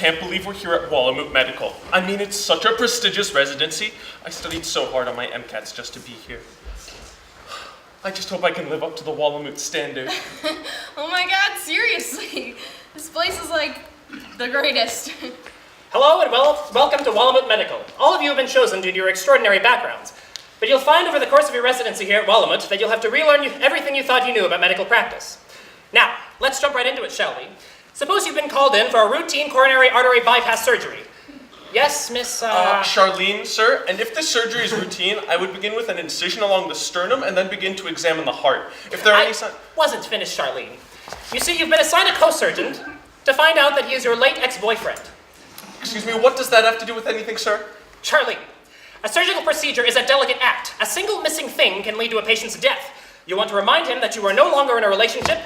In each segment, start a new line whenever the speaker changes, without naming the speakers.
can't believe we're here at Wallamoot Medical. I mean, it's such a prestigious residency. I studied so hard on my MCATs just to be here. I just hope I can live up to the Wallamoot standard.
Oh my God, seriously. This place is like the greatest.
Hello and welcome to Wallamoot Medical. All of you have been chosen due to your extraordinary backgrounds. But you'll find over the course of your residency here at Wallamoot that you'll have to relearn everything you thought you knew about medical practice. Now, let's jump right into it, shall we? Suppose you've been called in for a routine coronary artery bypass surgery. Yes, Miss,
Charlene, sir, and if this surgery is routine, I would begin with an incision along the sternum and then begin to examine the heart. If there are any signs...
wasn't finished, Charlene. You see, you've been assigned a co-surgeon to find out that he is your late ex-boyfriend.
Excuse me, what does that have to do with anything, sir?
Charlene, a surgical procedure is a delicate act. A single missing thing can lead to a patient's death. You want to remind him that you are no longer in a relationship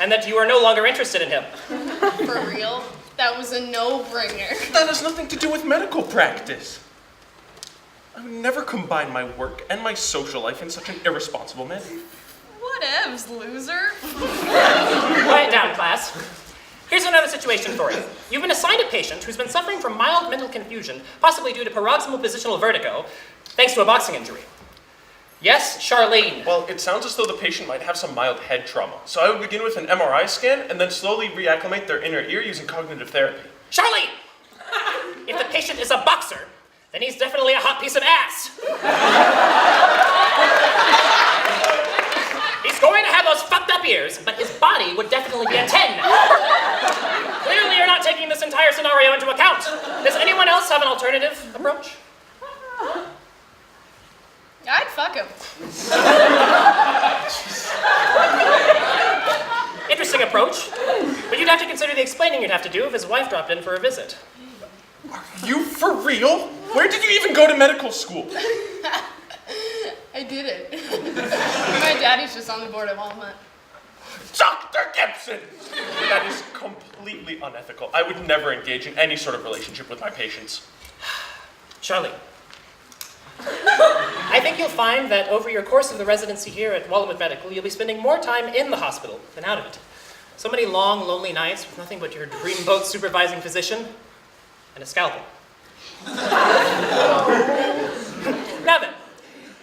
and that you are no longer interested in him.
For real? That was a no-brainer.
That has nothing to do with medical practice. I would never combine my work and my social life in such an irresponsible manner.
Whatevs, loser.
Quiet down, class. Here's another situation for you. You've been assigned a patient who's been suffering from mild mental confusion, possibly due to paroxysmal positional vertigo, thanks to a boxing injury. Yes, Charlene.
Well, it sounds as though the patient might have some mild head trauma. So I would begin with an MRI scan and then slowly reacclimate their inner ear using cognitive therapy.
Charlene! If the patient is a boxer, then he's definitely a hot piece of ass. He's going to have those fucked up ears, but his body would definitely be a 10. Clearly you're not taking this entire scenario into account. Does anyone else have an alternative approach?
I'd fuck him.
Interesting approach, but you'd have to consider the explaining you'd have to do if his wife dropped in for a visit.
Are you for real? Where did you even go to medical school?
I didn't. My daddy's just on the board of Walmart.
Dr. Gibson! That is completely unethical. I would never engage in any sort of relationship with my patients.
Charlie, I think you'll find that over your course of the residency here at Wallamoot Medical, you'll be spending more time in the hospital than out of it. So many long, lonely nights with nothing but your dreamboat supervising physician and a scalpel. Now then,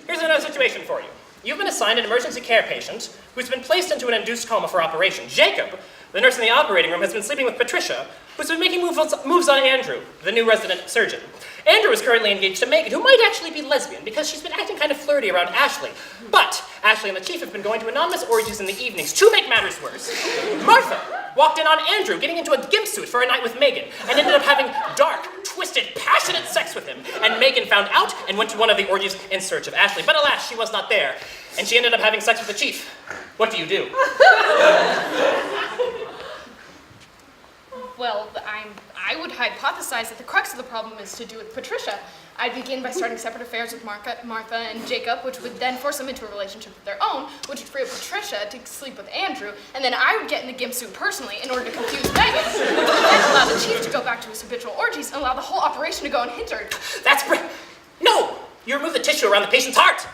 here's another situation for you. You've been assigned an emergency care patient who's been placed into an induced coma for operation. Jacob, the nurse in the operating room, has been sleeping with Patricia, who's been making moves on Andrew, the new resident surgeon. Andrew is currently engaged to Megan, who might actually be lesbian because she's been acting kind of flirty around Ashley. But Ashley and the chief have been going to anonymous orgies in the evenings. To make matters worse, Martha walked in on Andrew getting into a gimp suit for a night with Megan and ended up having dark, twisted, passionate sex with him. And Megan found out and went to one of the orgies in search of Ashley. But alas, she was not there. And she ended up having sex with the chief. What do you do?
Well, I would hypothesize that the crux of the problem is to do with Patricia. I'd begin by starting separate affairs with Martha and Jacob, which would then force them into a relationship of their own, which would free up Patricia to sleep with Andrew, and then I would get in the gimp suit personally in order to confuse Megan, which would then allow the chief to go back to his habitual orgies and allow the whole operation to go unhindered.
No! You remove the tissue around the patient's heart.